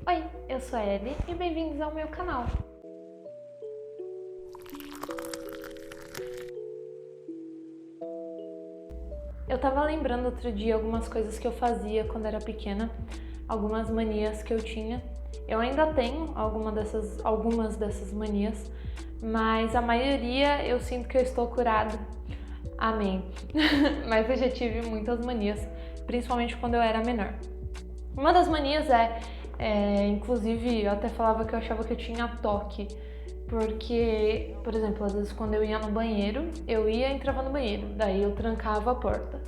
Oi, eu sou a Ellie e bem-vindos ao meu canal. Eu tava lembrando outro dia algumas coisas que eu fazia quando era pequena, algumas manias que eu tinha. Eu ainda tenho algumas dessas manias, mas a maioria eu sinto que eu estou curada. Amém. Mas eu já tive muitas manias, principalmente quando eu era menor. Uma das manias inclusive, eu até falava que eu achava que eu tinha toque, porque, por exemplo, às vezes quando eu ia no banheiro, eu ia e entrava no banheiro, daí eu trancava a porta.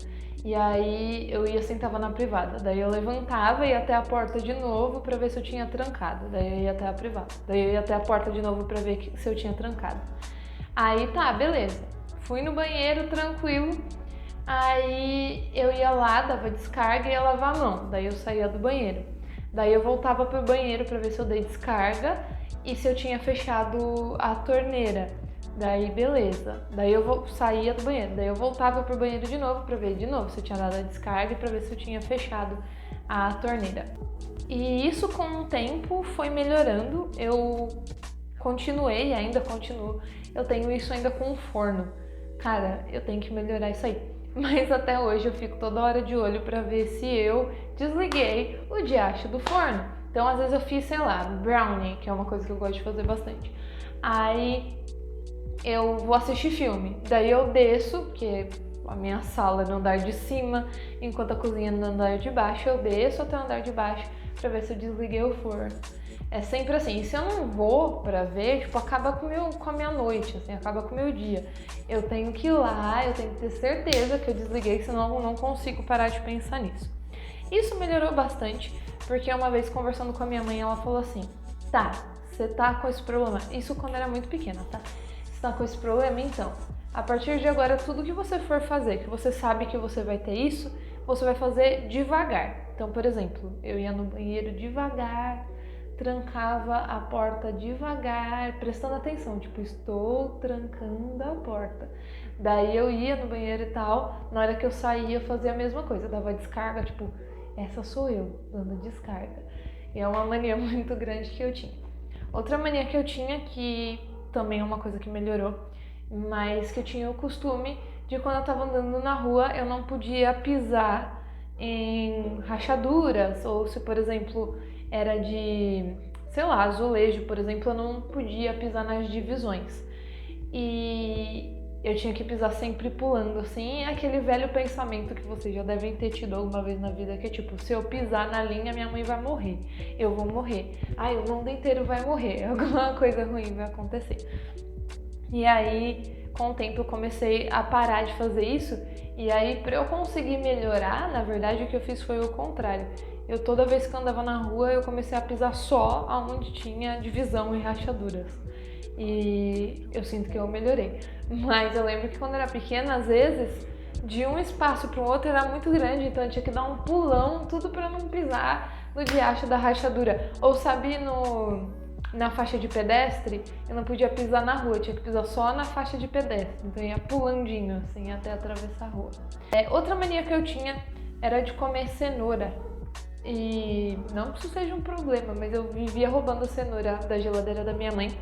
E aí eu ia sentava na privada, daí eu levantava e ia até a porta de novo pra ver se eu tinha trancado, daí eu ia até a privada, daí eu ia até a porta de novo pra ver se eu tinha trancado. Aí tá, beleza. Fui no banheiro tranquilo. Aí eu ia lá, dava descarga e ia lavar a mão. Daí eu saía do banheiro. Daí eu voltava pro banheiro pra ver se eu dei descarga e se eu tinha fechado a torneira. Daí beleza. Daí eu saía do banheiro. Daí eu voltava pro banheiro de novo pra ver de novo se eu tinha dado a descarga e pra ver se eu tinha fechado a torneira. E isso com o tempo foi melhorando. Eu continuei, ainda continuo. Eu tenho isso ainda com o forno. Cara, eu tenho que melhorar isso aí. Mas até hoje eu fico toda hora de olho pra ver se eu desliguei o diacho do forno. Então às vezes eu fiz, sei lá, brownie, que é uma coisa que eu gosto de fazer bastante. Aí eu vou assistir filme. Daí eu desço, que a minha sala é no andar de cima, enquanto a cozinha é no andar de baixo, eu desço até o andar de baixo pra ver se eu desliguei o forno. É sempre assim, e se eu não vou pra ver, tipo, acaba com a minha noite, assim, acaba com o meu dia. Eu tenho que ir lá, eu tenho que ter certeza que eu desliguei, senão eu não consigo parar de pensar nisso. Isso melhorou bastante, porque uma vez conversando com a minha mãe, ela falou assim, tá, você tá com esse problema, isso quando era muito pequena, tá? Você tá com esse problema, então, a partir de agora, tudo que você for fazer, que você sabe que você vai ter isso, você vai fazer devagar. Então, por exemplo, eu ia no banheiro devagar, trancava a porta devagar, prestando atenção, tipo, estou trancando a porta. Daí eu ia no banheiro e tal, na hora que eu saía eu fazia a mesma coisa, eu dava descarga, tipo, essa sou eu, dando descarga. E é uma mania muito grande que eu tinha. Outra mania que eu tinha, que também é uma coisa que melhorou, mas que eu tinha o costume de quando eu tava andando na rua, eu não podia pisar em rachaduras, ou se, por exemplo, era de, sei lá, azulejo, por exemplo, eu não podia pisar nas divisões. E eu tinha que pisar sempre pulando, assim, é aquele velho pensamento que vocês já devem ter tido alguma vez na vida, que é tipo, se eu pisar na linha, minha mãe vai morrer, eu vou morrer, ai, o mundo inteiro vai morrer, alguma coisa ruim vai acontecer. E aí, com o tempo, eu comecei a parar de fazer isso. E aí, para eu conseguir melhorar, na verdade, o que eu fiz foi o contrário. Eu, toda vez que eu andava na rua, eu comecei a pisar só onde tinha divisão e rachaduras. E eu sinto que eu melhorei. Mas eu lembro que quando eu era pequena, às vezes, de um espaço para o outro era muito grande, então eu tinha que dar um pulão, tudo para não pisar no diacho da rachadura. Ou sabe, na faixa de pedestre, eu não podia pisar na rua, eu tinha que pisar só na faixa de pedestre, então eu ia pulandinho, assim, até atravessar a rua. Outra mania que eu tinha era de comer cenoura. E não que isso seja um problema, mas eu vivia roubando a cenoura da geladeira da minha mãe,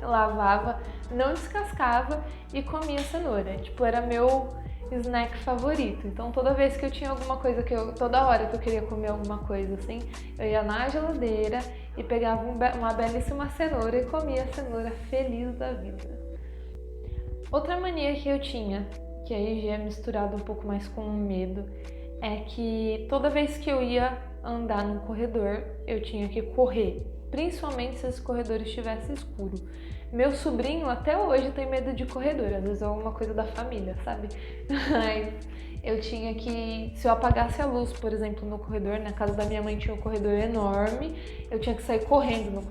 lavava, não descascava e comia cenoura. Tipo, era meu snack favorito. Então toda vez que eu tinha alguma coisa toda hora que eu queria comer alguma coisa assim, eu ia na geladeira e pegava uma belíssima cenoura e comia a cenoura feliz da vida. Outra mania que eu tinha, que aí já é misturado um pouco mais com medo, é que toda vez que eu ia andar num corredor, eu tinha que correr, principalmente se esse corredor estivesse escuro. Meu sobrinho até hoje tem medo de corredor, às vezes é alguma coisa da família, sabe? Mas eu tinha que, se eu apagasse a luz, por exemplo, no corredor, na casa da minha mãe tinha um corredor enorme, eu tinha que sair correndo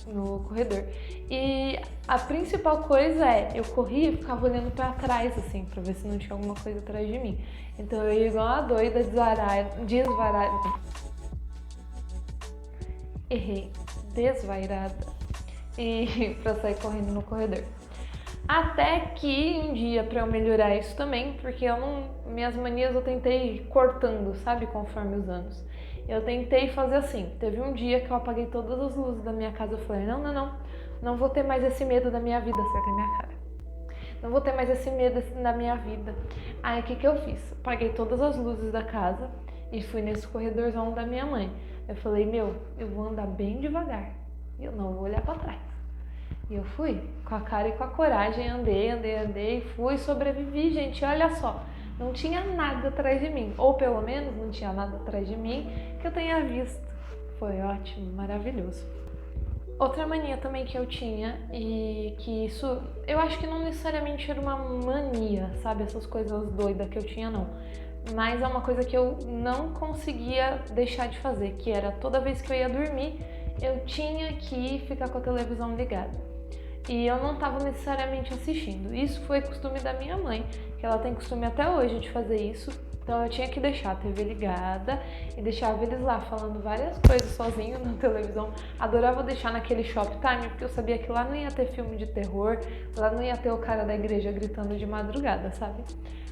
no corredor. E a principal coisa eu corria e ficava olhando pra trás, assim, pra ver se não tinha alguma coisa atrás de mim. Então eu ia igual uma doida, desvairada, e pra sair correndo no corredor. Até que um dia, pra eu melhorar isso também, porque minhas manias eu tentei ir cortando, sabe, conforme os anos. Eu tentei fazer assim. Teve um dia que eu apaguei todas as luzes da minha casa. Eu falei, não vou ter mais esse medo da minha vida, acertei minha cara. Não vou ter mais esse medo na minha vida. Aí o que eu fiz? Apaguei todas as luzes da casa e fui nesse corredorzão da minha mãe. Eu falei, eu vou andar bem devagar. Eu não vou olhar pra trás. E eu fui com a cara e com a coragem, andei, fui, sobrevivi, gente, olha só. Não tinha nada atrás de mim, ou pelo menos não tinha nada atrás de mim que eu tenha visto. Foi ótimo, maravilhoso. Outra mania também que eu tinha, e que isso, eu acho que não necessariamente era uma mania, sabe? Essas coisas doidas que eu tinha, não. Mas é uma coisa que eu não conseguia deixar de fazer, que era toda vez que eu ia dormir, eu tinha que ficar com a televisão ligada. E eu não estava necessariamente assistindo. Isso foi costume da minha mãe, que ela tem costume até hoje de fazer isso. Então eu tinha que deixar a TV ligada e deixava eles lá falando várias coisas sozinho na televisão. Adorava deixar naquele Shoptime, porque eu sabia que lá não ia ter filme de terror, lá não ia ter o cara da igreja gritando de madrugada, sabe?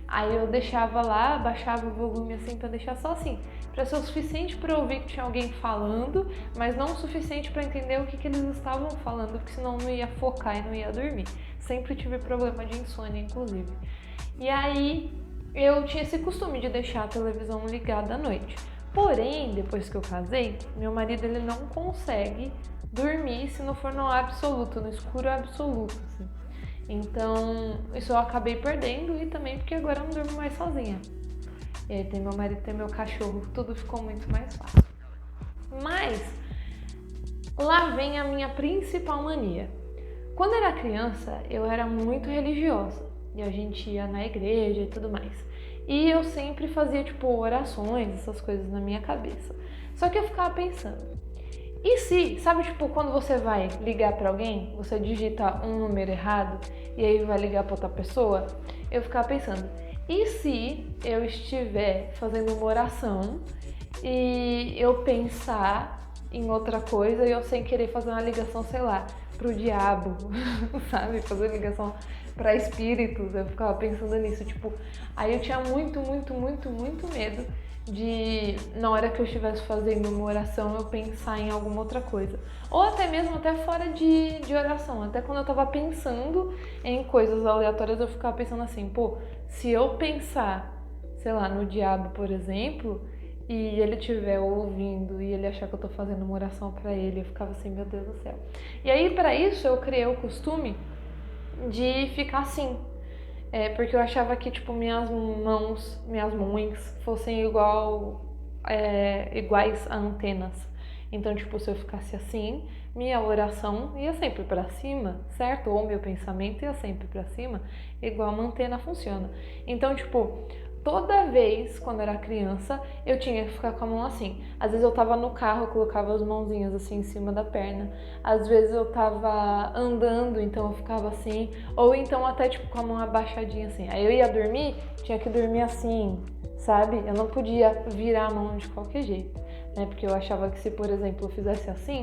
Aí eu deixava lá, baixava o volume assim pra deixar só assim, pra ser o suficiente pra eu ouvir que tinha alguém falando, mas não o suficiente pra entender o que eles estavam falando, porque senão eu não ia focar e não ia dormir. Sempre tive problema de insônia, inclusive. E aí eu tinha esse costume de deixar a televisão ligada à noite. Porém, depois que eu casei, meu marido ele não consegue dormir se não for no absoluto, no escuro absoluto, assim. Então, isso eu acabei perdendo e também porque agora eu não durmo mais sozinha. E aí tem meu marido, tem meu cachorro, tudo ficou muito mais fácil. Mas, lá vem a minha principal mania. Quando eu era criança, eu era muito religiosa. E a gente ia na igreja e tudo mais. E eu sempre fazia, orações, essas coisas na minha cabeça. Só que eu ficava pensando, e se, sabe, quando você vai ligar pra alguém, você digita um número errado e aí vai ligar pra outra pessoa? Eu ficava pensando, e se eu estiver fazendo uma oração e eu pensar em outra coisa e eu sem querer fazer uma ligação, sei lá, pro diabo, sabe? Fazer ligação pra espíritos, eu ficava pensando nisso, aí eu tinha muito medo de, na hora que eu estivesse fazendo uma oração, eu pensar em alguma outra coisa. Ou até mesmo fora de oração. Até quando eu tava pensando em coisas aleatórias, eu ficava pensando assim, se eu pensar, sei lá, no diabo, por exemplo, e ele estiver ouvindo e ele achar que eu tô fazendo uma oração pra ele, eu ficava assim, meu Deus do céu. E aí, pra isso, eu criei o costume de ficar assim. Porque eu achava que, minhas mãos fossem iguais a antenas. Então, se eu ficasse assim, minha oração ia sempre pra cima, certo? Ou meu pensamento ia sempre pra cima, igual uma antena funciona. Então, toda vez, quando eu era criança, eu tinha que ficar com a mão assim. Às vezes eu tava no carro, eu colocava as mãozinhas assim em cima da perna. Às vezes eu tava andando, então eu ficava assim. Ou então até com a mão abaixadinha assim. Aí eu ia dormir, tinha que dormir assim, sabe? Eu não podia virar a mão de qualquer jeito, né? Porque eu achava que se, por exemplo, eu fizesse assim,